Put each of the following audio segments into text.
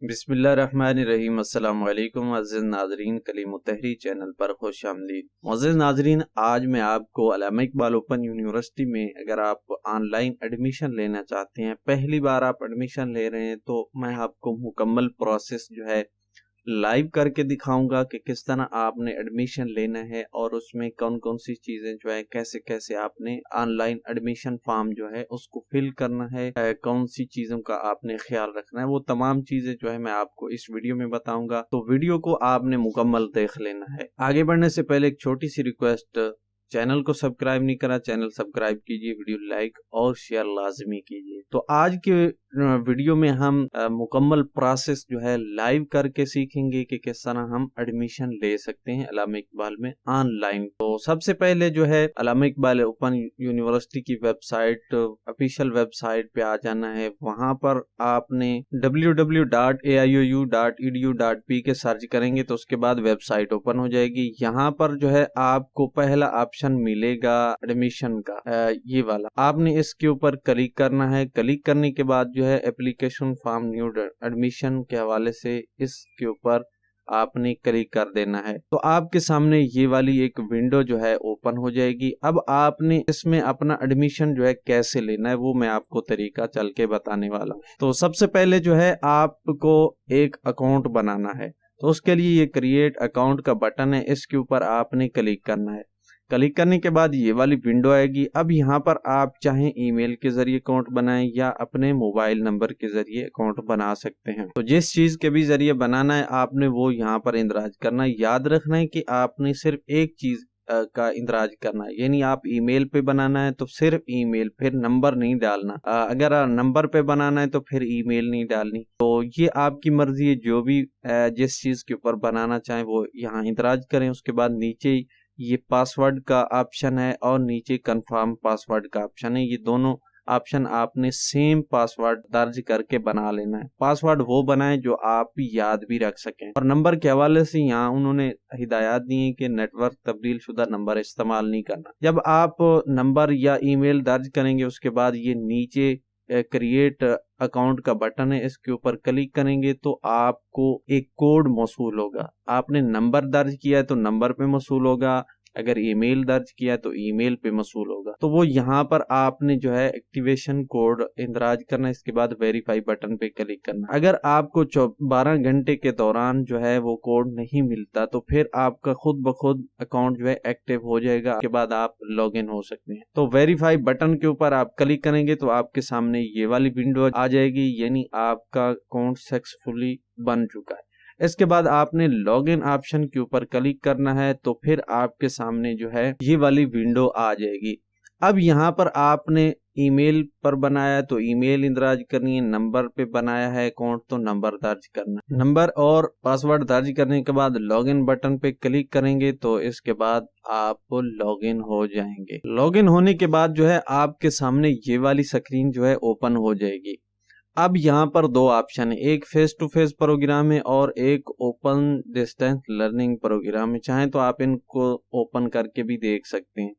बिस्मिल्लाहिर्रहमानिर्रहीम। अस्सलाम वालेकुम अज़ीज़ नाज़रीन, कलीम तहरीर चैनल पर खुश आमदीद। मुअज़्ज़िज़ नाज़रीन, आज मैं आपको अल्लामा इक़बाल ओपन यूनिवर्सिटी में अगर आप ऑनलाइन एडमिशन लेना चाहते हैं, पहली बार आप एडमिशन ले रहे हैं, तो मैं आपको मुकम्मल प्रोसेस जो है लाइव करके दिखाऊंगा कि किस तरह आपने एडमिशन लेना है और उसमें कौन कौन सी चीज़ें जो है कैसे कैसे आपने ऑनलाइन एडमिशन फॉर्म जो है उसको फिल करना है, कौन सी चीज़ों का आपने ख्याल रखना है, वो तमाम चीज़ें जो है मैं आपको इस वीडियो में बताऊंगा। तो वीडियो को आपने मुकम्मल देख लेना है। आगे बढ़ने से पहले एक छोटी सी रिक्वेस्ट, चैनल को सब्सक्राइब नहीं करा, चैनल सब्सक्राइब कीजिए, वीडियो लाइक और शेयर लाजमी कीजिए। तो आज के वीडियो में हम मुकम्मल प्रोसेस जो है लाइव करके सीखेंगे कि किस तरह हम एडमिशन ले सकते हैं अल्लामा इकबाल में ऑनलाइन। तो सबसे पहले जो है अल्लामा इकबाल ओपन यूनिवर्सिटी की वेबसाइट, ऑफिशियल वेबसाइट पे आ जाना है। वहां पर आपने www.aiou.edu.p के सर्च करेंगे तो उसके बाद वेबसाइट ओपन हो जाएगी। यहाँ पर जो है आपको पहला ऑप्शन मिलेगा एडमिशन का, ये वाला आपने इसके ऊपर क्लिक करना है। क्लिक करने के बाद जो है एप्लीकेशन फॉर्म न्यू एडमिशन के हवाले से इसके ऊपर आपने क्लिक कर देना है। तो आपके सामने ये वाली एक विंडो जो है ओपन हो जाएगी। अब आपने इसमें अपना एडमिशन जो है कैसे लेना है वो मैं आपको तरीका चल के बताने वाला हूँ। तो सबसे पहले जो है आपको एक अकाउंट बनाना है। तो उसके लिए ये क्रिएट अकाउंट का बटन है, इसके ऊपर आपने क्लिक करना है। क्लिक करने के बाद ये वाली विंडो आएगी। अब यहाँ पर आप चाहें ईमेल के जरिए अकाउंट बनाएं या अपने मोबाइल नंबर के जरिए अकाउंट बना सकते हैं। तो जिस चीज के भी जरिए बनाना है आपने वो यहाँ पर इंदराज करना है। याद रखना है कि आपने सिर्फ एक चीज का इंदराज करना है, यानी आप ईमेल पे बनाना है तो सिर्फ ईमेल, फिर नंबर नहीं डालना। अगर नंबर पे बनाना है तो फिर ईमेल नहीं डालनी। तो ये आपकी मर्जी है, जो भी जिस चीज के ऊपर बनाना चाहें वो यहाँ इंदराज करें। उसके बाद नीचे ये पासवर्ड का ऑप्शन है और नीचे कंफर्म पासवर्ड का ऑप्शन है। ये दोनों ऑप्शन आपने सेम पासवर्ड दर्ज करके बना लेना है। पासवर्ड वो बनाएं जो आप याद भी रख सकें। और नंबर के हवाले से यहाँ उन्होंने हिदायत दी है कि नेटवर्क तब्दील शुदा नंबर इस्तेमाल नहीं करना। जब आप नंबर या ईमेल दर्ज करेंगे उसके बाद ये नीचे क्रिएट अकाउंट का बटन है, इसके ऊपर क्लिक करेंगे तो आपको एक कोड मौसूल होगा। आपने नंबर दर्ज किया है तो नंबर पे मौसूल होगा, अगर ईमेल दर्ज किया है तो ईमेल पे मौसूल होगा। तो वो यहाँ पर आपने जो है एक्टिवेशन कोड इंदराज करना, इसके बाद वेरीफाई बटन पे क्लिक करना। अगर आपको 12 घंटे के दौरान जो है वो कोड नहीं मिलता तो फिर आपका खुद ब खुद अकाउंट जो है एक्टिव हो जाएगा, उसके बाद आप लॉग इन हो सकते हैं। तो वेरीफाई बटन के ऊपर आप क्लिक करेंगे तो आपके सामने ये वाली विंडो आ जाएगी, यानी आपका अकाउंट सक्सेसफुली बन चुका है। इसके बाद आपने लॉगिन ऑप्शन के ऊपर क्लिक करना है तो फिर आपके सामने जो है ये वाली विंडो आ जाएगी। अब यहाँ पर आपने ईमेल पर बनाया है तो ईमेल इंदराज करनी है, नंबर पे बनाया है अकाउंट तो नंबर दर्ज करना है। नंबर और पासवर्ड दर्ज करने के बाद लॉगिन बटन पे क्लिक करेंगे तो इसके बाद आप लॉगिन हो जाएंगे। लॉगिन होने के बाद जो है आपके सामने ये वाली स्क्रीन जो है ओपन हो जाएगी। अब यहाँ पर दो ऑप्शन है, एक फेस टू फेस प्रोग्राम है और एक ओपन डिस्टेंस लर्निंग प्रोग्राम है। चाहें तो आप इनको ओपन करके भी देख सकते हैं।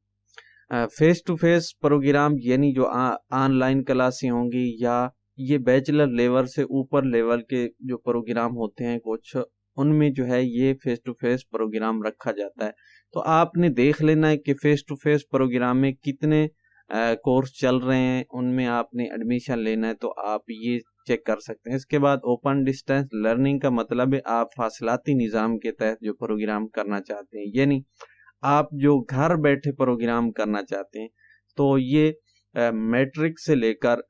फेस टू फेस प्रोग्राम यानी जो ऑनलाइन क्लासें होंगी या ये बैचलर लेवल से ऊपर लेवल के जो प्रोग्राम होते हैं कुछ, उनमें जो है ये फेस टू फेस प्रोग्राम रखा जाता है। तो आपने देख लेना है कि फेस टू फेस प्रोग्राम में कितने कोर्स चल रहे हैं, उनमें आपने एडमिशन लेना है तो आप ये चेक कर सकते हैं। इसके बाद ओपन डिस्टेंस लर्निंग का मतलब है आप फासलाती निज़ाम के तहत जो प्रोग्राम करना चाहते हैं, यानी आप जो घर बैठे प्रोग्राम करना चाहते हैं। तो ये मैट्रिक से लेकर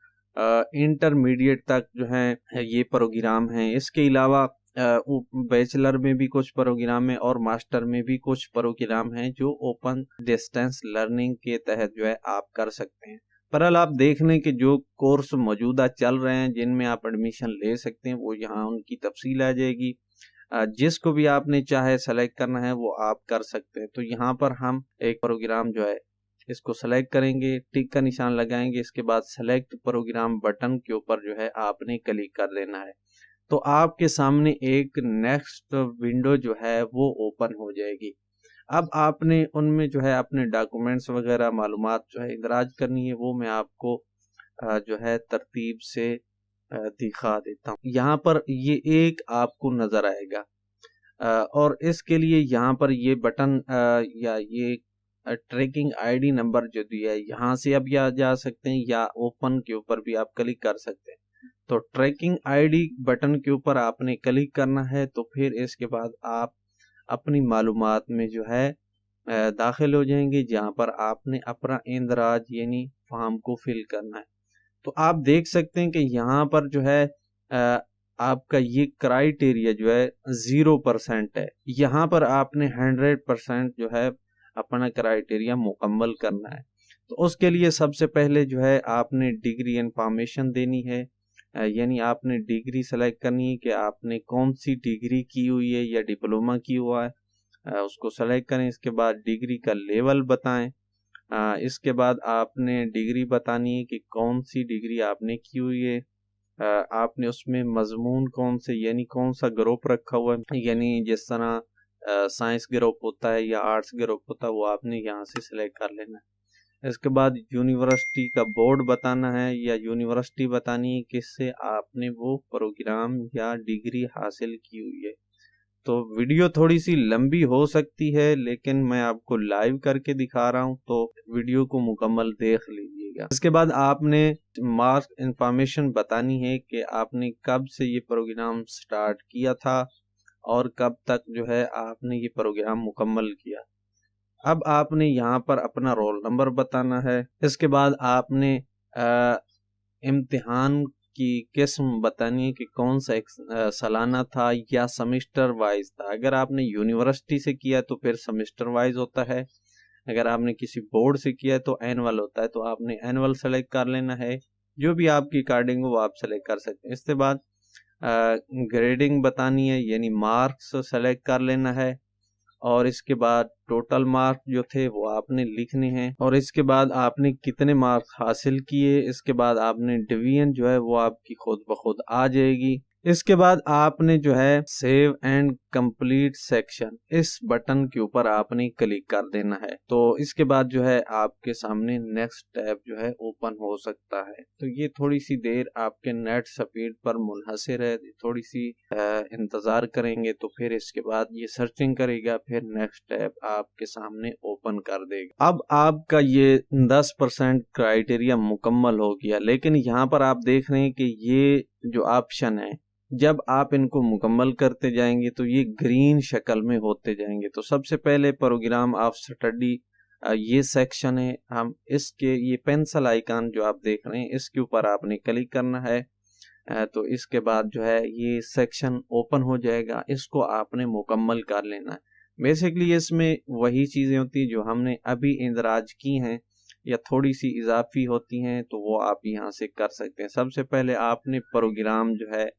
इंटरमीडिएट तक जो है ये प्रोग्राम हैं। इसके अलावा बैचलर में भी कुछ प्रोग्राम है और मास्टर में भी कुछ प्रोग्राम हैं जो ओपन डिस्टेंस लर्निंग के तहत जो है आप कर सकते हैं। बहरहाल आप देख लें कि जो कोर्स मौजूदा चल रहे हैं जिनमें आप एडमिशन ले सकते हैं वो यहाँ उनकी तफसील आ जाएगी। जिसको भी आपने चाहे सेलेक्ट करना है वो आप कर सकते हैं। तो यहाँ पर हम एक प्रोग्राम जो है इसको सेलेक्ट करेंगे, टिक का निशान लगाएंगे, इसके बाद सेलेक्ट प्रोग्राम बटन के ऊपर जो है आपने क्लिक कर देना है। तो आपके सामने एक नेक्स्ट विंडो जो है वो ओपन हो जाएगी। अब आपने उनमें जो है अपने डॉक्यूमेंट्स वगैरह मालूमात जो है इंदराज करनी है, वो मैं आपको जो है तरतीब से दिखा देता हूँ। यहाँ पर ये एक आपको नजर आएगा और इसके लिए यहाँ पर ये बटन या ये ट्रैकिंग आईडी नंबर जो दिया है यहाँ से आप या जा सकते हैं या ओपन के ऊपर भी आप क्लिक कर सकते हैं। तो ट्रैकिंग आईडी बटन के ऊपर आपने क्लिक करना है। तो फिर इसके बाद आप अपनी मालूमात में जो है दाखिल हो जाएंगे, जहाँ पर आपने अपना इंदराज यानी फॉर्म को फिल करना है। तो आप देख सकते हैं कि यहाँ पर जो है आपका ये क्राइटेरिया जो है 0% है। यहाँ पर आपने 100% जो है अपना क्राइटेरिया मुकम्मल करना है। तो उसके लिए सबसे पहले जो है आपने डिग्री इन्फॉर्मेशन देनी है, यानी आपने डिग्री सेलेक्ट करनी है कि आपने कौन सी डिग्री की हुई है या डिप्लोमा की हुआ है, उसको सेलेक्ट करें। इसके बाद डिग्री का लेवल बताएं। इसके बाद आपने डिग्री बतानी है कि कौन सी डिग्री आपने की हुई है। आपने उसमें मजमून कौन से यानी कौन सा ग्रुप रखा हुआ है, यानी जिस तरह साइंस ग्रुप होता है या आर्ट्स ग्रुप होता है वो आपने यहाँ से सिलेक्ट कर लेना है। इसके बाद यूनिवर्सिटी का बोर्ड बताना है या यूनिवर्सिटी बतानी है किससे आपने वो प्रोग्राम या डिग्री हासिल की हुई है। तो वीडियो थोड़ी सी लंबी हो सकती है लेकिन मैं आपको लाइव करके दिखा रहा हूं, तो वीडियो को मुकम्मल देख लीजिएगा। इसके बाद आपने मार्क्स इंफॉर्मेशन बतानी है कि आपने कब से ये प्रोग्राम स्टार्ट किया था और कब तक जो है आपने ये प्रोग्राम मुकम्मल किया। अब आपने यहाँ पर अपना रोल नंबर बताना है। इसके बाद आपने इम्तिहान की किस्म बतानी है कि कौन सा सालाना था या सेमेस्टर वाइज था। अगर आपने यूनिवर्सिटी से किया तो फिर सेमेस्टर वाइज होता है, अगर आपने किसी बोर्ड से किया तो एनुअल होता है। तो आपने एनुअल सेलेक्ट कर लेना है, जो भी आपकी अकॉर्डिंग हो वो आप सेलेक्ट कर सकते हैं। इसके बाद ग्रेडिंग बतानी है यानी मार्क्स सेलेक्ट कर लेना है और इसके बाद टोटल मार्क जो थे वो आपने लिखने हैं और इसके बाद आपने कितने मार्क्स हासिल किए। इसके बाद आपने डिवीजन जो है वो आपकी खुद ब खुद आ जाएगी। इसके बाद आपने जो है सेव एंड कंप्लीट सेक्शन इस बटन के ऊपर आपने क्लिक कर देना है। तो इसके बाद जो है आपके सामने नेक्स्ट टैब जो है ओपन हो सकता है। तो ये थोड़ी सी देर आपके नेट स्पीड पर मुनहसर है, थोड़ी सी इंतजार करेंगे तो फिर इसके बाद ये सर्चिंग करेगा, फिर नेक्स्ट टैब आपके सामने ओपन कर देगा। अब आपका ये 10% क्राइटेरिया मुकम्मल हो गया, लेकिन यहाँ पर आप देख रहे हैं कि ये जो ऑप्शन है जब आप इनको मुकम्मल करते जाएंगे तो ये ग्रीन शक्ल में होते जाएंगे। तो सबसे पहले प्रोग्राम ऑफ स्टडी ये सेक्शन है, हम इसके ये पेंसिल आइकन जो आप देख रहे हैं इसके ऊपर आपने क्लिक करना है। तो इसके बाद जो है ये सेक्शन ओपन हो जाएगा, इसको आपने मुकम्मल कर लेना है। बेसिकली इसमें वही चीज़ें होती हैं जो हमने अभी इंदराज की हैं या थोड़ी सी इजाफी होती हैं, तो वो आप यहाँ से कर सकते हैं। सबसे पहले आपने प्रोग्राम जो है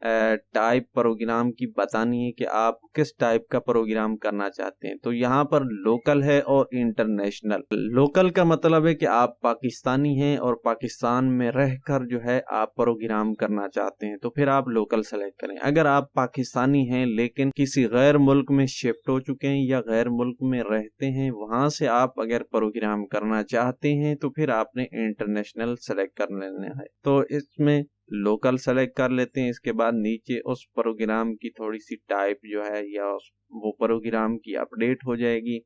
टाइप प्रोग्राम की बतानी है कि आप किस टाइप का प्रोग्राम करना चाहते हैं। तो यहाँ पर लोकल है और इंटरनेशनल। लोकल का मतलब है कि आप पाकिस्तानी हैं और पाकिस्तान में रहकर जो है आप प्रोग्राम करना चाहते हैं, तो फिर आप लोकल सेलेक्ट करें। अगर आप पाकिस्तानी हैं लेकिन किसी गैर मुल्क में शिफ्ट हो चुके हैं या गैर मुल्क में रहते हैं, वहां से आप अगर प्रोग्राम करना चाहते हैं तो फिर आपने इंटरनेशनल सेलेक्ट कर लेना है। तो इसमें लोकल सेलेक्ट कर लेते हैं। इसके बाद नीचे उस प्रोग्राम की थोड़ी सी टाइप जो है या वो प्रोग्राम की अपडेट हो जाएगी।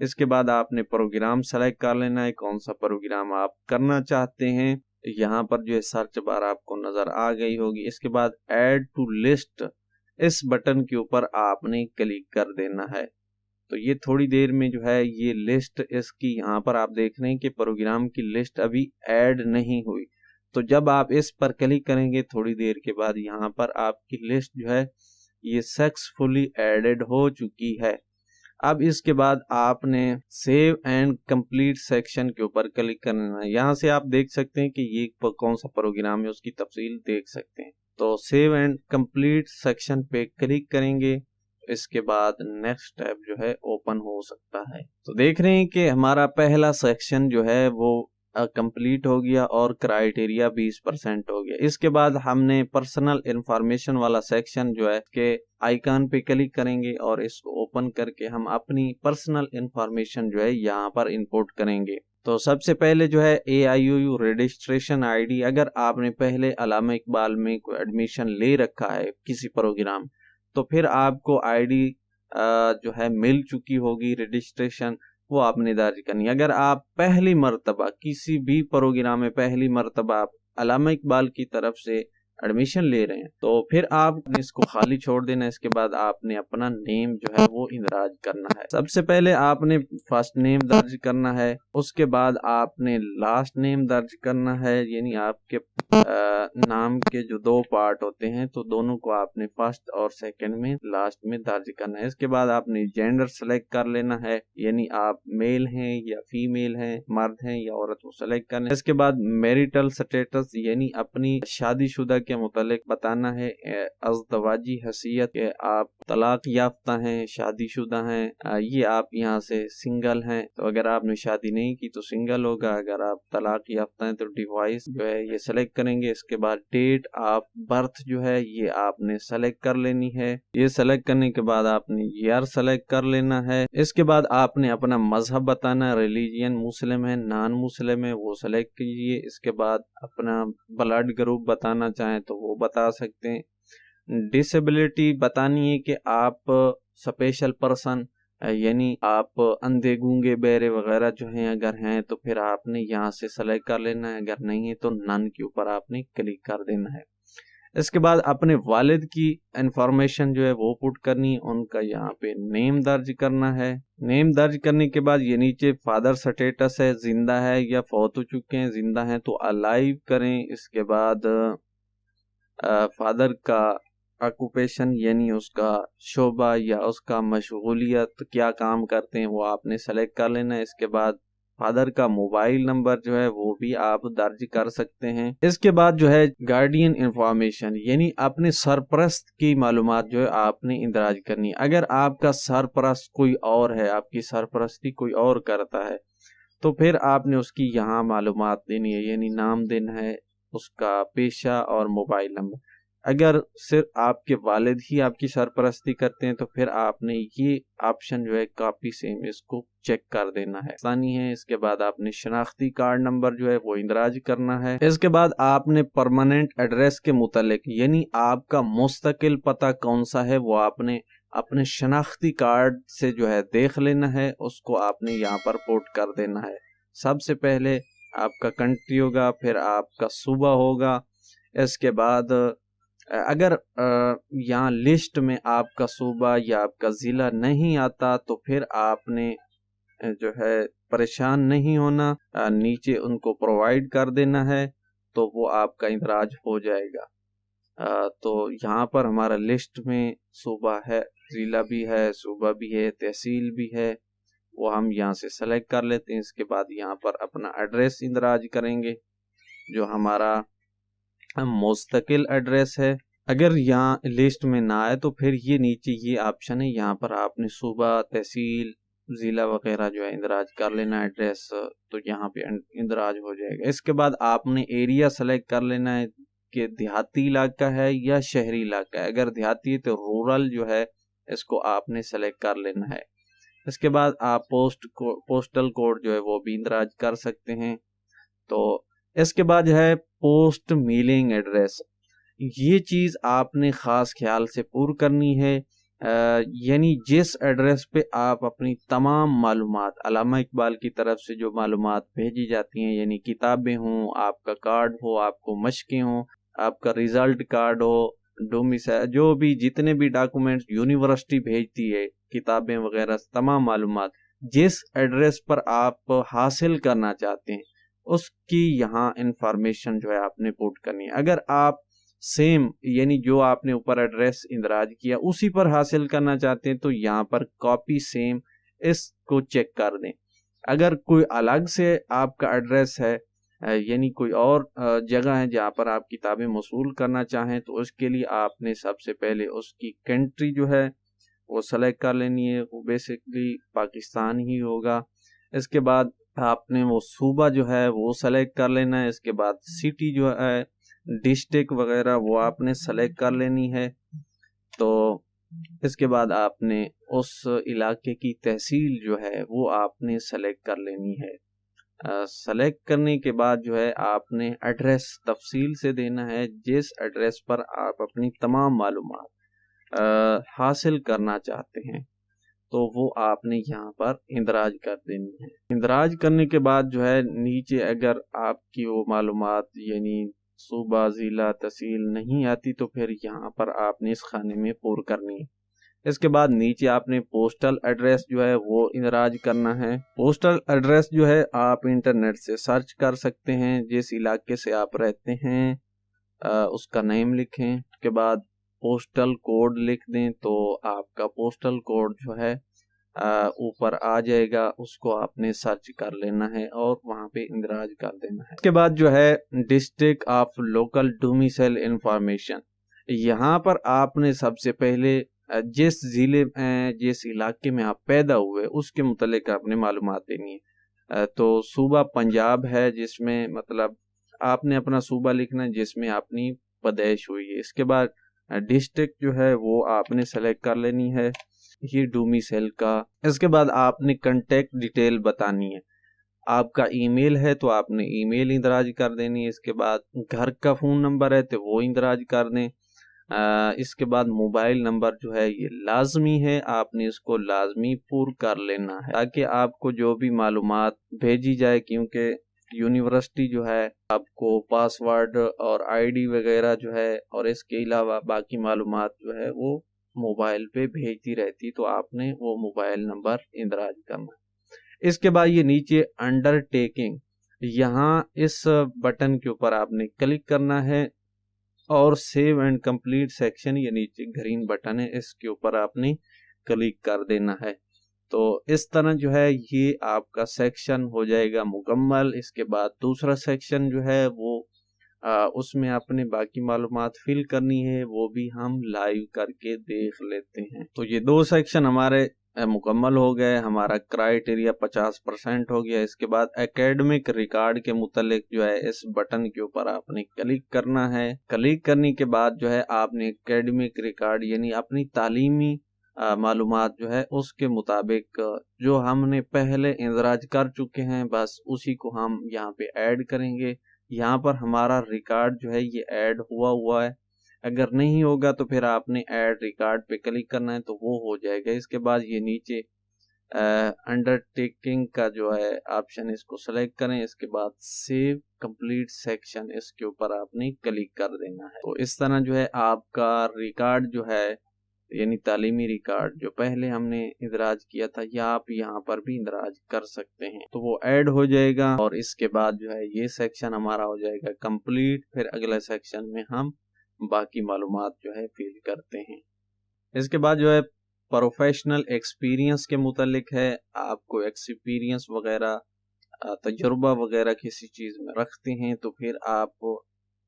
इसके बाद आपने प्रोग्राम सेलेक्ट कर लेना है, कौन सा प्रोग्राम आप करना चाहते हैं। यहाँ पर जो है सर्च बार आपको नजर आ गई होगी। इसके बाद ऐड टू लिस्ट इस बटन के ऊपर आपने क्लिक कर देना है। तो ये थोड़ी देर में जो है ये लिस्ट इसकी यहाँ पर आप देख रहे हैं कि प्रोग्राम की लिस्ट अभी ऐड नहीं हुई। तो जब आप इस पर क्लिक करेंगे थोड़ी देर के बाद यहाँ पर आपकी लिस्ट जो है ये सक्सेसफुली एडेड हो चुकी है। अब इसके बाद आपने सेव एंड कंप्लीट सेक्शन के ऊपर क्लिक करना है। यहाँ से आप देख सकते हैं कि ये कौन सा प्रोग्राम है, उसकी तफसील देख सकते हैं। तो सेव एंड कंप्लीट सेक्शन पे क्लिक करेंगे, इसके बाद नेक्स्ट टैब जो है ओपन हो सकता है। तो देख रहे हैं कि हमारा पहला सेक्शन जो है वो कंप्लीट हो गया और क्राइटेरिया 20% हो गया। इसके बाद हमने पर्सनल इंफॉर्मेशन वाला सेक्शन जो है के आइकन पे क्लिक करेंगे और इसको ओपन करके हम अपनी पर्सनल इंफॉर्मेशन जो है यहाँ पर इंपोर्ट करेंगे। तो सबसे पहले जो है AIOU रजिस्ट्रेशन आईडी, अगर आपने पहले अल्लामा इकबाल में कोई एडमिशन ले रखा है किसी प्रोग्राम, तो फिर आपको आईडी जो है मिल चुकी होगी रजिस्ट्रेशन, वो आपने दर्ज करनी है। अगर आप पहली मर्तबा किसी भी प्रोग्राम में पहली मर्तबा आप अल्लामा इकबाल की तरफ से एडमिशन ले रहे हैं, तो फिर आपने इसको खाली छोड़ देना है। इसके बाद आपने अपना नेम जो है वो इंदराज करना है। सबसे पहले आपने फर्स्ट नेम दर्ज करना है, उसके बाद आपने लास्ट नेम दर्ज करना है, यानी आपके नाम के जो दो पार्ट होते हैं तो दोनों को आपने फर्स्ट और सेकंड में लास्ट में दर्ज करना है। इसके बाद आपने जेंडर सेलेक्ट कर लेना है, यानी आप मेल हैं या फीमेल हैं, मर्द हैं या औरत, को सेलेक्ट करना है। इसके बाद मैरिटल स्टेटस, यानी अपनी शादीशुदा के मुतालिक बताना है, अज़दवाजी हैसियत के आप तलाक याफ्ता हैं, शादीशुदा हैं, ये आप यहाँ से सिंगल हैं, तो अगर आपने शादी नहीं की तो सिंगल होगा, अगर आप तलाक याफ्ता हैं तो डिवोर्स जो है ये सेलेक्ट करेंगे। इसके बाद डेट ऑफ बर्थ जो है ये आपने सेलेक्ट कर लेनी है। ये सेलेक्ट करने के बाद आपने ईयर सेलेक्ट कर लेना है। इसके बाद आपने अपना मजहब बताना, रिलीजियन मुस्लिम है नॉन मुस्लिम है वो सेलेक्ट कीजिए। इसके बाद अपना ब्लड ग्रुप बताना चाहें तो वो बता सकते हैं। डिसेबिलिटी बतानी है कि आप स्पेशल पर्सन, यानी आप अंधे गूंगे बहरे वगैरह जो हैं अगर हैं तो फिर आपने यहाँ से सेलेक्ट कर लेना है, अगर नहीं है तो नन के ऊपर आपने क्लिक कर देना है। इसके बाद अपने वालिद की इंफॉर्मेशन जो है वो पुट करनी है, उनका यहाँ पे नेम दर्ज करना है। नेम दर्ज करने के बाद ये नीचे फादर स्टेटस है, जिंदा है या फौत हो चुके हैं, जिंदा हैं तो अलाइव करें। इसके बाद फादर का ऑक्यूपेशन, यानी उसका शोबा या उसका मशगूलियत क्या काम करते हैं वो आपने सेलेक्ट कर लेना है। इसके बाद फादर का मोबाइल नंबर जो है वो भी आप दर्ज कर सकते हैं। इसके बाद जो है गार्डियन इंफॉर्मेशन, यानी अपने सरपरस्त की मालूमात जो है आपने इंदराज करनी है। अगर आपका सरपरस्त कोई और है, आपकी सरपरस्ती कोई और करता है, तो फिर आपने उसकी यहाँ मालूमात देनी है, यानी नाम देना है, उसका पेशा और मोबाइल नंबर। अगर सिर्फ आपके वालिद ही आपकी सरपरस्ती करते हैं तो फिर आपने ये ऑप्शन जो है कॉपी सेम इसको चेक कर देना है, आसानी है। इसके बाद आपने शनाख्ती कार्ड नंबर जो है वो इंदराज करना है। इसके बाद आपने परमानेंट एड्रेस के मुतालिक, यानी आपका मुस्तकिल पता कौन सा है वो आपने अपने शनाख्ती कार्ड से जो है देख लेना है, उसको आपने यहाँ पर पोर्ट कर देना है। सबसे पहले आपका कंट्री होगा, फिर आपका सूबा होगा। इसके बाद अगर यहाँ लिस्ट में आपका सूबा या आपका ज़िला नहीं आता तो फिर आपने जो है परेशान नहीं होना, नीचे उनको प्रोवाइड कर देना है तो वो आपका इंदराज हो जाएगा। तो यहाँ पर हमारा लिस्ट में सूबा है, ज़िला भी है, सूबा भी है, तहसील भी है, वो हम यहाँ से सेलेक्ट कर लेते हैं। इसके बाद यहाँ पर अपना एड्रेस इंदराज करेंगे जो हमारा मुस्तकिल एड्रेस है। अगर यहाँ लिस्ट में ना आए तो फिर ये नीचे ये ऑप्शन है, यहाँ पर आपने सूबा, तहसील, ज़िला वगैरह जो है इंदराज कर लेना एड्रेस, तो यहाँ पे इंदराज हो जाएगा। इसके बाद आपने एरिया सेलेक्ट कर लेना है कि देहाती इलाका है या शहरी इलाका है। अगर देहाती है तो रूरल जो है इसको आपने सेलेक्ट कर लेना है। इसके बाद आप पोस्टल कोड जो है वो भी इंदराज कर सकते हैं। तो इसके बाद जो है पोस्ट मेलिंग एड्रेस, ये चीज़ आपने ख़ास ख्याल से पूरी करनी है, यानी जिस एड्रेस पे आप अपनी तमाम मालूमात अल्लामा इकबाल की तरफ से जो मालूमात भेजी जाती हैं, यानी किताबें हों, आपका कार्ड हो, आपको मशकें हों, आपका रिज़ल्ट कार्ड हो, डोमिसाइल, जो भी जितने भी डॉक्यूमेंट्स यूनिवर्सिटी भेजती है, किताबें वगैरह तमाम मालूमात जिस एड्रेस पर आप हासिल करना चाहते हैं उसकी यहाँ इंफॉर्मेशन जो है आपने पुट करनी है। अगर आप सेम, यानी जो आपने ऊपर एड्रेस इंदराज किया उसी पर हासिल करना चाहते हैं तो यहाँ पर कॉपी सेम इसको चेक कर दें। अगर कोई अलग से आपका एड्रेस है, यानी कोई और जगह है जहाँ पर आप किताबें मौसूल करना चाहें, तो उसके लिए आपने सबसे पहले उसकी कंट्री जो है वो सेलेक्ट कर लेनी है, वो बेसिकली पाकिस्तान ही होगा। इसके बाद आपने वो सूबा जो है वो सेलेक्ट कर लेना है। इसके बाद सिटी जो है, डिस्ट्रिक्ट वगैरह वो आपने सेलेक्ट कर लेनी है। तो इसके बाद आपने उस इलाके की तहसील जो है वो आपने सेलेक्ट कर लेनी है। सेलेक्ट करने के बाद जो है आपने एड्रेस तफसील से देना है, जिस एड्रेस पर आप अपनी तमाम मालूमात हासिल करना चाहते हैं, तो वो आपने यहाँ पर इंदराज कर देनी है। इंदराज करने के बाद जो है नीचे अगर आपकी वो मालूमात यानी सूबा, ज़िला, तहसील नहीं आती तो फिर यहाँ पर आपने इस खाने में पूर करनी है। इसके बाद नीचे आपने पोस्टल एड्रेस जो है वो इंदराज करना है। पोस्टल एड्रेस जो है आप इंटरनेट से सर्च कर सकते हैं, जिस इलाके से आप रहते हैं उसका नेम लिखें, उसके बाद पोस्टल कोड लिख दें तो आपका पोस्टल कोड जो है ऊपर आ जाएगा, उसको आपने सर्च कर लेना है और वहां पे इंदराज कर देना है। इसके बाद जो है district of local domicile information, यहाँ पर आपने सबसे पहले जिस जिले में जिस इलाके में आप पैदा हुए उसके मुतालिक आपने मालूमात देनी है। तो सूबा पंजाब है, जिसमें मतलब आपने अपना सूबा लिखना है जिसमें अपनी पैदाइश हुई है। इसके बाद डिस्ट्रिक्ट जो है वो आपने सेलेक्ट कर लेनी है, ये डोमिसाइल का। इसके बाद आपने कांटेक्ट डिटेल बतानी है, आपका ईमेल है तो आपने ईमेल इंदराज कर देनी है। इसके बाद घर का फ़ोन नंबर है तो वो इंदराज कर दें। इसके बाद मोबाइल नंबर जो है ये लाजमी है, आपने इसको लाजमी पूर कर लेना है ताकि आपको जो भी मालूमात भेजी जाए, क्योंकि यूनिवर्सिटी जो है आपको पासवर्ड और आईडी वगैरह जो है और इसके अलावा बाकी मालूमात जो है वो मोबाइल पे भेजती रहती, तो आपने वो मोबाइल नंबर इंदराज करना है। इसके बाद ये नीचे अंडरटेकिंग, यहाँ इस बटन के ऊपर आपने क्लिक करना है और सेव एंड कंप्लीट सेक्शन, ये नीचे ग्रीन बटन है इसके ऊपर आपने क्लिक कर देना है। तो इस तरह जो है ये आपका सेक्शन हो जाएगा मुकम्मल। इसके बाद दूसरा सेक्शन जो है वो उसमें आपने बाकी मालूमात फिल करनी है, वो भी हम लाइव करके देख लेते हैं। तो ये दो सेक्शन हमारे मुकम्मल हो गए, हमारा क्राइटेरिया 50% हो गया। इसके बाद एकेडमिक रिकॉर्ड के मुतालिक जो है इस बटन के ऊपर आपने क्लिक करना है। क्लिक करने के बाद जो है आपने एकेडमिक रिकॉर्ड यानी अपनी तालीमी मालूमात जो है उसके मुताबिक जो हमने पहले इंदराज कर चुके हैं बस उसी को हम यहाँ पे ऐड करेंगे। यहाँ पर हमारा रिकॉर्ड जो है ये ऐड हुआ है, अगर नहीं होगा तो फिर आपने ऐड रिकॉर्ड पे क्लिक करना है तो वो हो जाएगा। इसके बाद ये नीचे अंडरटेकिंग का जो है ऑप्शन, इसको सेलेक्ट करें। इसके बाद सेव कंप्लीट सेक्शन, इसके ऊपर आपने क्लिक कर देना है। तो इस तरह जो है आपका रिकॉर्ड जो है यानी तालीमी रिकॉर्ड जो पहले हमने इंदराज किया था या आप यहाँ पर भी इंदराज कर सकते हैं, तो वो ऐड हो जाएगा। और इसके बाद जो है ये सेक्शन हमारा हो जाएगा कंप्लीट। फिर अगले सेक्शन में हम बाकी मालूमात जो है फिल करते हैं। इसके बाद जो है प्रोफेशनल एक्सपीरियंस के मुतालिक है, आपको एक्सपीरियंस वगैरह तजुर्बा वगैरह किसी चीज़ में रखते हैं तो फिर आप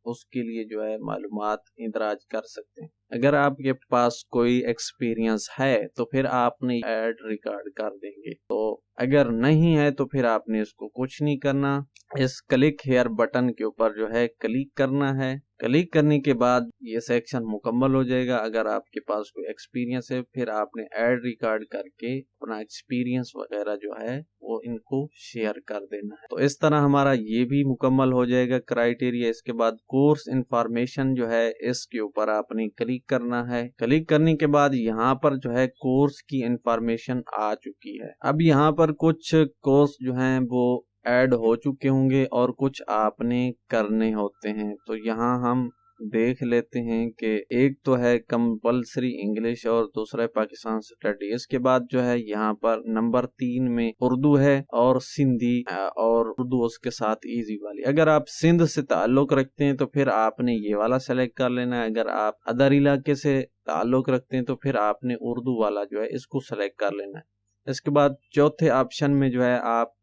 उसके लिए जो है मालूमात इंदराज कर सकते हैं। अगर आपके पास कोई एक्सपीरियंस है तो फिर आपने ऐड रिकॉर्ड कर देंगे, तो अगर नहीं है तो फिर आपने इसको कुछ नहीं करना। इस क्लिक हेयर बटन के ऊपर जो है क्लिक करना है। क्लिक करने के बाद ये सेक्शन मुकम्मल हो जाएगा। अगर आपके पास कोई एक्सपीरियंस है फिर आपने ऐड रिकॉर्ड करके अपना एक्सपीरियंस वगैरह जो है वो इनको शेयर कर देना है। तो इस तरह हमारा ये भी मुकम्मल हो जाएगा क्राइटेरिया। इसके बाद कोर्स इंफॉर्मेशन जो है इसके ऊपर आपने क्लिक करना है। क्लिक करने के बाद यहाँ पर जो है कोर्स की इंफॉर्मेशन आ चुकी है। अब यहाँ पर कुछ कोर्स जो हैं वो ऐड हो चुके होंगे और कुछ आपने करने होते हैं। तो यहाँ हम देख लेते हैं कि एक तो है कंपलसरी इंग्लिश और दूसरा है पाकिस्तान स्टडी। इसके बाद जो है यहाँ पर नंबर 3 में उर्दू है और सिंधी और उर्दू उसके साथ इजी वाली। अगर आप सिंध से ताल्लुक रखते हैं तो फिर आपने ये वाला सेलेक्ट कर लेना है। अगर आप अदर इलाके से ताल्लुक रखते हैं तो फिर आपने उर्दू वाला जो है इसको सेलेक्ट कर लेना है। इसके बाद चौथे ऑप्शन में जो है आप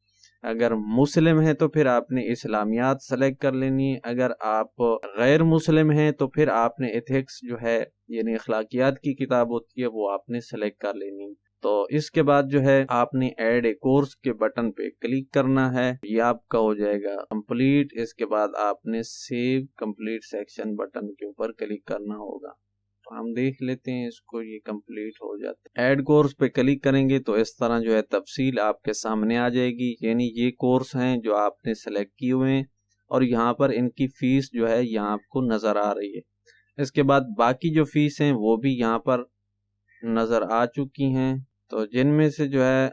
अगर मुस्लिम है तो फिर आपने इस्लामियात सेलेक्ट कर लेनी है। अगर आप गैर मुस्लिम हैं तो फिर आपने एथिक्स जो है यानी अखलाकियात की किताब होती है वो आपने सेलेक्ट कर लेनी है। तो इसके बाद जो है आपने ऐड ए कोर्स के बटन पे क्लिक करना है, ये आपका हो जाएगा कंप्लीट। इसके बाद आपने सेव कंप्लीट सेक्शन बटन के ऊपर क्लिक करना होगा। हम देख लेते हैं इसको, ये कंप्लीट हो जाता है। ऐड कोर्स पे क्लिक करेंगे तो इस तरह जो है तफसील आपके सामने आ जाएगी, यानी ये कोर्स हैं जो आपने सेलेक्ट किए हुए हैं और यहाँ पर इनकी फीस जो है यहाँ आपको नज़र आ रही है। इसके बाद बाकी जो फीस हैं वो भी यहाँ पर नज़र आ चुकी हैं, तो जिनमें से जो है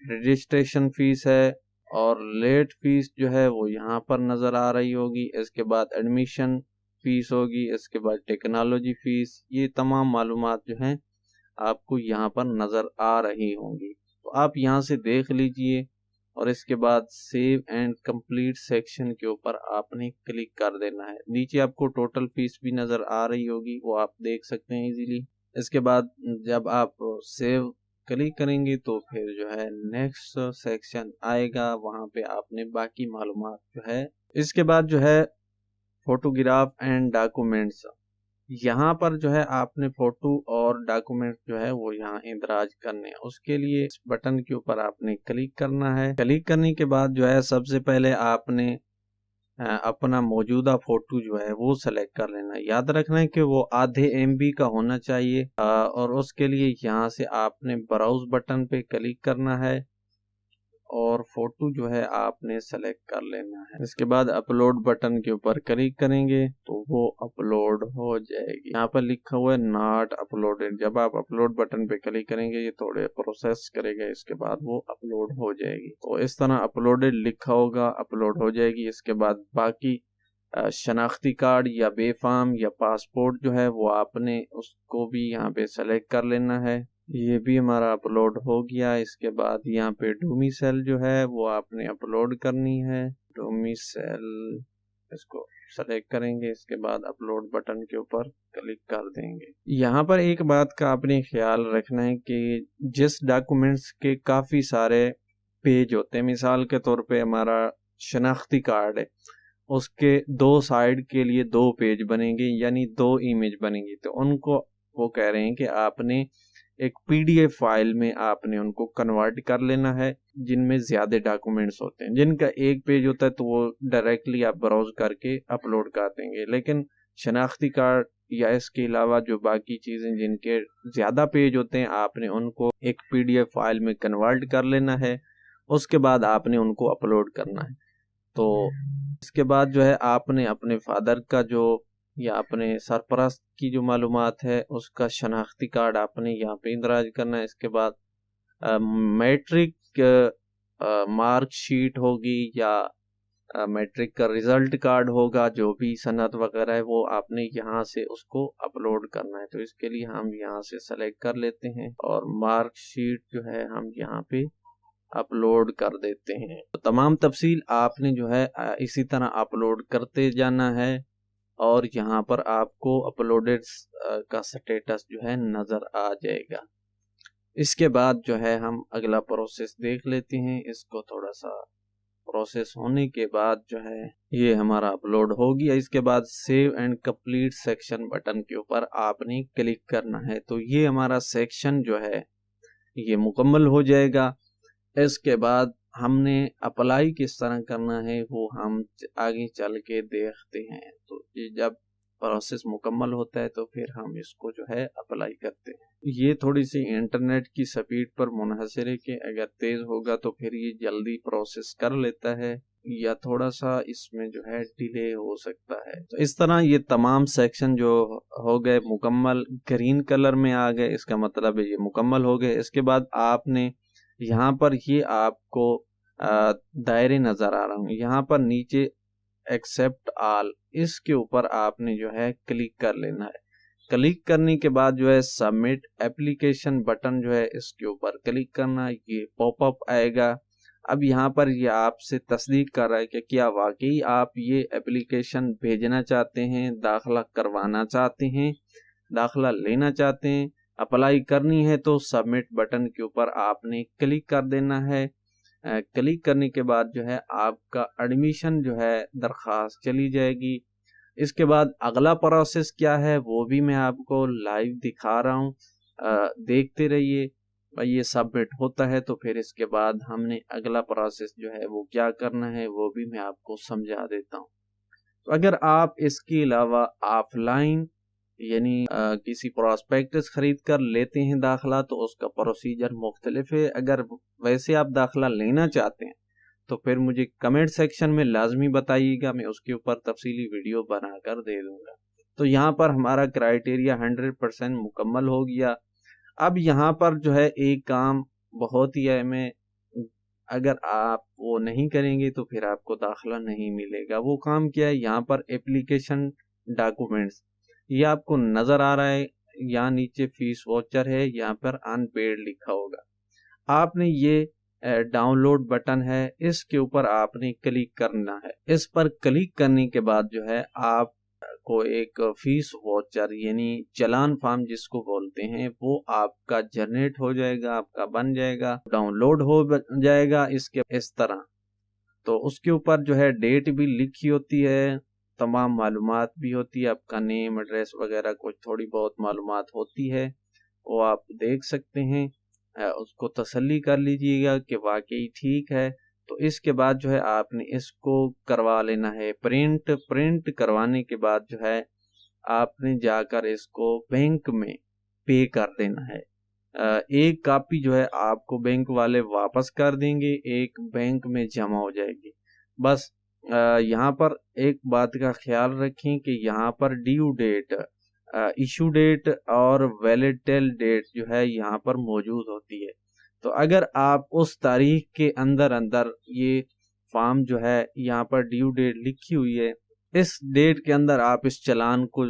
रजिस्ट्रेशन फीस है और लेट फीस जो है वो यहाँ पर नज़र आ रही होगी। इसके बाद एडमिशन फीस होगी, इसके बाद टेक्नोलॉजी फीस, ये तमाम मालूमात जो हैं आपको यहाँ पर नज़र आ रही होंगी। तो आप यहाँ से देख लीजिए और इसके बाद सेव एंड कंप्लीट सेक्शन के ऊपर आपने क्लिक कर देना है। नीचे आपको टोटल फीस भी नज़र आ रही होगी, वो आप देख सकते हैं इजीली। इसके बाद जब आप सेव क्लिक करेंगे तो फिर जो है नेक्स्ट सेक्शन आएगा, वहाँ पे आपने बाकी मालूमात जो है। इसके बाद जो है फोटोग्राफ एंड डॉक्यूमेंट्स, यहाँ पर जो है आपने फोटो और डॉक्यूमेंट जो है वो यहाँ इंदराज करने हैं। उसके लिए इस बटन के ऊपर आपने क्लिक करना है। क्लिक करने के बाद जो है सबसे पहले आपने अपना मौजूदा फोटो जो है वो सेलेक्ट कर लेना है। याद रखना है कि वो आधे MB का होना चाहिए और उसके लिए यहाँ से आपने ब्राउज बटन पे क्लिक करना है और फोटो जो है आपने सेलेक्ट कर लेना है। इसके बाद अपलोड बटन के ऊपर क्लिक करेंगे तो वो अपलोड हो जाएगी। यहाँ पर लिखा हुआ है नॉट अपलोडेड। जब आप अपलोड बटन पे क्लिक करेंगे ये थोड़े प्रोसेस करेगा, इसके बाद वो अपलोड हो जाएगी। तो इस तरह अपलोडेड लिखा होगा, अपलोड हो जाएगी। इसके बाद बाकी शनाख्ती कार्ड या बेफाम या पासपोर्ट जो है वो आपने उसको भी यहाँ पे सेलेक्ट कर लेना है। ये भी हमारा अपलोड हो गया। इसके बाद यहाँ पे डोमिसाइल जो है वो आपने अपलोड करनी है। डोमिसाइल इसको सेलेक्ट करेंगे, इसके बाद अपलोड बटन के ऊपर क्लिक कर देंगे। यहाँ पर एक बात का आपने ख्याल रखना है कि जिस डॉक्यूमेंट्स के काफ़ी सारे पेज होते हैं, मिसाल के तौर पे हमारा शनाख्ती कार्ड है, उसके 2 साइड के लिए 2 पेज बनेंगे, यानी 2 इमेज बनेंगी। तो उनको वो कह रहे हैं कि आपने एक PDF फाइल में आपने उनको कन्वर्ट कर लेना है, जिनमें ज़्यादा डॉक्यूमेंट्स होते हैं। जिनका एक पेज होता है तो वो डायरेक्टली आप ब्राउज करके अपलोड कर देंगे, लेकिन शनाख्ती कार्ड या इसके अलावा जो बाकी चीज़ें जिनके ज़्यादा पेज होते हैं आपने उनको एक PDF फाइल में कन्वर्ट कर लेना है। उसके बाद आपने उनको अपलोड करना है। तो इसके बाद जो है आपने अपने फादर का जो या अपने सरपरस्त की जो मालूमात है उसका शनाख्ती कार्ड आपने यहाँ पे इंदराज करना है। इसके बाद मैट्रिक मार्कशीट होगी या मैट्रिक का रिजल्ट कार्ड होगा, जो भी सनद वगैरह है वो आपने यहाँ से उसको अपलोड करना है। तो इसके लिए हम यहाँ से सेलेक्ट कर लेते हैं और मार्कशीट जो है हम यहाँ पे अपलोड कर देते हैं। तो तमाम तफसील आपने जो है इसी तरह अपलोड करते जाना है और यहाँ पर आपको अपलोडेड का स्टेटस जो है नज़र आ जाएगा। इसके बाद जो है हम अगला प्रोसेस देख लेते हैं। इसको थोड़ा सा प्रोसेस होने के बाद जो है ये हमारा अपलोड हो गया। इसके बाद save and complete section button के ऊपर आपने क्लिक करना है। तो ये हमारा सेक्शन जो है ये मुकम्मल हो जाएगा। इसके बाद हमने अप्लाई किस तरह करना है वो हम आगे चल के देखते हैं। तो ये जब प्रोसेस मुकम्मल होता है तो फिर हम इसको जो है अप्लाई करते हैं। ये थोड़ी सी इंटरनेट की स्पीड पर मुनहसर है कि अगर तेज़ होगा तो फिर ये जल्दी प्रोसेस कर लेता है या थोड़ा सा इसमें जो है डिले हो सकता है। तो इस तरह ये तमाम सेक्शन जो हो गए मुकम्मल, ग्रीन कलर में आ गए, इसका मतलब है ये मुकम्मल हो गए। इसके बाद आपने यहाँ पर ये आपको दायरे नज़र आ रहा हूँ, यहाँ पर नीचे एक्सेप्ट ऑल, इसके ऊपर आपने जो है क्लिक कर लेना है। क्लिक करने के बाद जो है सबमिट एप्लीकेशन बटन जो है इसके ऊपर क्लिक करना है। ये पॉपअप आएगा। अब यहाँ पर ये आपसे तस्दीक कर रहा है कि क्या वाकई आप ये एप्लीकेशन भेजना चाहते हैं, दाखिला करवाना चाहते हैं, दाखिला लेना चाहते हैं, अप्लाई करनी है। तो सबमिट बटन के ऊपर आपने क्लिक कर देना है। क्लिक करने के बाद जो है आपका एडमिशन जो है दरख्वास्त चली जाएगी। इसके बाद अगला प्रोसेस क्या है वो भी मैं आपको लाइव दिखा रहा हूँ, देखते रहिए। ये सबमिट होता है तो फिर इसके बाद हमने अगला प्रोसेस जो है वो क्या करना है वो भी मैं आपको समझा देता हूँ। तो अगर आप इसके अलावा ऑफलाइन यानी किसी प्रोस्पेक्टस खरीद कर लेते हैं दाखला तो उसका प्रोसीजर मुख्तलिफ है। अगर वैसे आप दाखला लेना चाहते हैं तो फिर मुझे कमेंट सेक्शन में लाजमी बताइएगा, मैं उसके ऊपर तफसीली वीडियो बनाकर दे दूंगा। तो यहाँ पर हमारा क्राइटेरिया 100% मुकम्मल हो गया। अब यहाँ पर जो है एक काम बहुत ही है, मैं अगर आप वो नहीं करेंगे तो फिर आपको दाखला नहीं मिलेगा। वो काम क्या है, यहाँ पर एप्लीकेशन डॉक्यूमेंट्स, ये आपको नजर आ रहा है, यहाँ नीचे फीस वॉचर है, यहाँ पर अनपेड लिखा होगा। आपने ये डाउनलोड बटन है, इसके ऊपर आपने क्लिक करना है। इस पर क्लिक करने के बाद जो है आप को एक फीस वॉचर यानी चालान फॉर्म जिसको बोलते हैं वो आपका जनरेट हो जाएगा, आपका बन जाएगा, डाउनलोड हो जाएगा इसके इस तरह। तो उसके ऊपर जो है डेट भी लिखी होती है, तमाम मालूमात भी होती है, आपका नेम एड्रेस वगैरह कुछ थोड़ी बहुत मालूमात होती है, वो आप देख सकते हैं। उसको तसल्ली कर लीजिएगा कि वाकई ठीक है। तो इसके बाद जो है आपने इसको करवा लेना है प्रिंट। प्रिंट करवाने के बाद जो है आपने जाकर इसको बैंक में पे कर देना है। एक कॉपी जो है आपको बैंक वाले वापस कर देंगे, एक बैंक में जमा हो जाएगी। बस यहाँ पर एक बात का ख्याल रखें कि यहाँ पर ड्यू डेट, इशू डेट और वैलिडेट डेट जो है यहाँ पर मौजूद होती है। तो अगर आप उस तारीख के अंदर अंदर ये फॉर्म जो है यहाँ पर ड्यू डेट लिखी हुई है, इस डेट के अंदर आप इस चालान को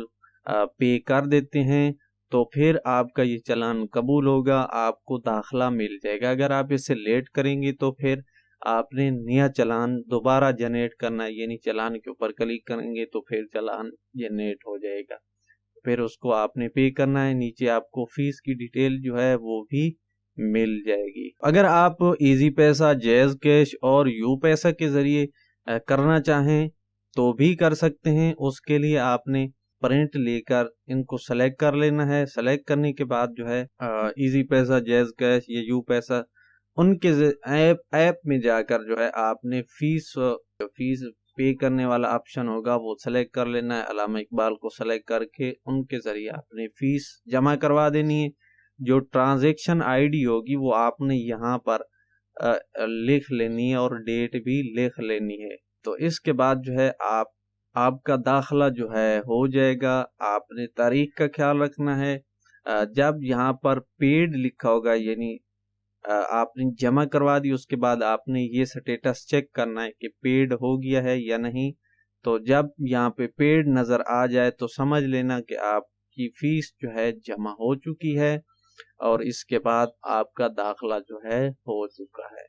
पे कर देते हैं तो फिर आपका ये चालान कबूल होगा, आपको दाखला मिल जाएगा। अगर आप इसे लेट करेंगे तो फिर आपने नया चालान दोबारा जनरेट करना है, यानी चालान के ऊपर क्लिक करेंगे तो फिर चालान जनरेट हो जाएगा, फिर उसको आपने पे करना है। नीचे आपको फीस की डिटेल जो है वो भी मिल जाएगी। अगर आप इजी पैसा, जैज़ कैश और यू पैसा के जरिए करना चाहें तो भी कर सकते हैं। उसके लिए आपने प्रिंट लेकर इनको सेलेक्ट कर लेना है। सेलेक्ट करने के बाद जो है इजी पैसा, जैज़ कैश या यू पैसा उनके ऐप में जाकर जो है आपने फीस पे करने वाला ऑप्शन होगा वो सेलेक्ट कर लेना है। अल्लामा इकबाल को सेलेक्ट करके उनके जरिए आपने फीस जमा करवा देनी है। जो ट्रांजैक्शन आईडी होगी वो आपने यहाँ पर लिख लेनी है और डेट भी लिख लेनी है। तो इसके बाद जो है आपका दाखला जो है हो जाएगा। आपने तारीख का ख्याल रखना है। जब यहाँ पर पेड लिखा होगा यानी आपने जमा करवा दी, उसके बाद आपने ये स्टेटस चेक करना है कि पेड हो गया है या नहीं। तो जब यहाँ पे पेड नज़र आ जाए तो समझ लेना कि आपकी फीस जो है जमा हो चुकी है और इसके बाद आपका दाखला जो है हो चुका है।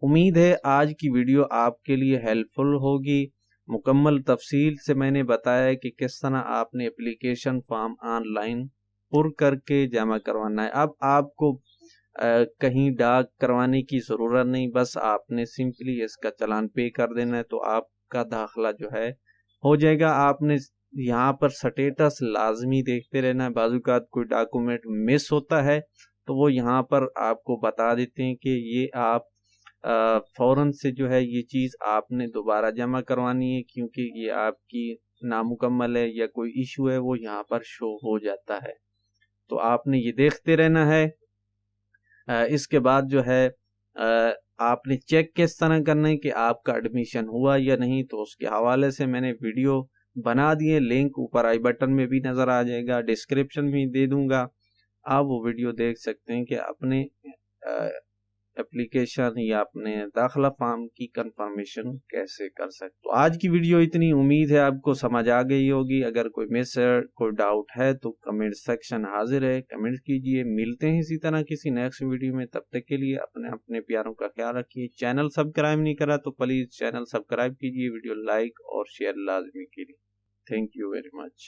उम्मीद है आज की वीडियो आपके लिए हेल्पफुल होगी। मुकम्मल तफसील से मैंने बताया कि किस तरह आपने एप्लीकेशन फॉर्म ऑनलाइन पुर करके जमा करवाना है। अब आपको कहीं डाक करवाने की ज़रूरत नहीं, बस आपने सिंपली इसका चालान पे कर देना है तो आपका दाखला जो है हो जाएगा। आपने यहाँ पर स्टेटस लाजमी देखते रहना है, बाज़-औक़ात कोई डॉक्यूमेंट मिस होता है तो वो यहाँ पर आपको बता देते हैं कि ये आप फ़ौरन से जो है ये चीज़ आपने दोबारा जमा करवानी है, क्योंकि ये आपकी नामुकम्मल है या कोई इशू है वो यहाँ पर शो हो जाता है। तो आपने ये देखते रहना है। इसके बाद जो है आपने चेक किस तरह करना है कि आपका एडमिशन हुआ या नहीं, तो उसके हवाले से मैंने वीडियो बना दिए। लिंक ऊपर आई बटन में भी नज़र आ जाएगा, डिस्क्रिप्शन में दे दूंगा, आप वो वीडियो देख सकते हैं कि अपने एप्लीकेशन या अपने दाखला फॉर्म की कंफर्मेशन कैसे कर सकते। तो आज की वीडियो इतनी, उम्मीद है आपको समझ आ गई होगी। अगर कोई कोई डाउट है तो कमेंट सेक्शन हाजिर है, कमेंट कीजिए। मिलते हैं इसी तरह किसी नेक्स्ट वीडियो में, तब तक के लिए अपने अपने प्यारों का ख्याल रखिए। चैनल सब्सक्राइब नहीं करा तो प्लीज चैनल सब्सक्राइब कीजिए, वीडियो लाइक और शेयर लाजमी कीजिए। Thank you very much.